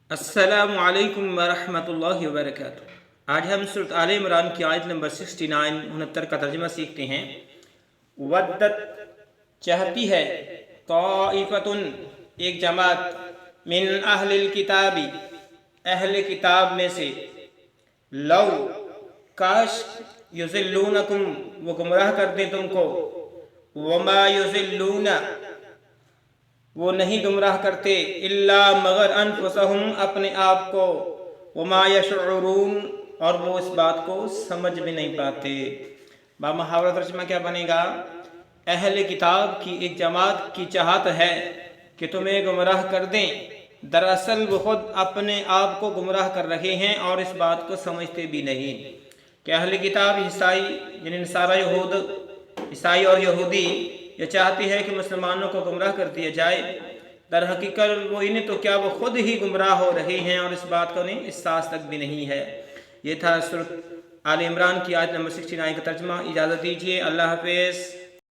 अस्सलामु अलैकुम वरहमतुल्लाहि वबरकातुह। आज हम सूरत आले इमरान की आयत नंबर 69 का तर्जुमा सीखते हैं। वद्दत चाहती है, ताइफतुन एक जमात, मिन अहलिल किताबी अहले किताब में से, लौ काश, युज़िल्लूनकुम वो गुमराह कर दें तुमको, वमा युज़िल्लूना वो नहीं गुमराह करते, इल्ला मगर अनफुसहुम अपने आप को, वमा यशउरून और वो इस बात को समझ भी नहीं पाते। बामुहावरा तर्जुमा क्या बनेगा? अहले किताब की एक जमात की चाहत है कि तुम्हें गुमराह कर दें, दरअसल वो खुद अपने आप को गुमराह कर रहे हैं और इस बात को समझते भी नहीं कि अहले किताब ईसाई यानी नसारा यहूद, ईसाई और यहूदी ये चाहती है कि मुसलमानों को गुमराह कर दिया जाए। दर हकीकत वो इन्हें तो क्या वो खुद ही गुमराह हो रहे हैं और इस बात का उन्हें एहसास तक भी नहीं है। ये था सूरत आले इमरान की आयत नंबर 69 का तर्जुमा। इजाज़त दीजिए, अल्लाह हाफ़िज़।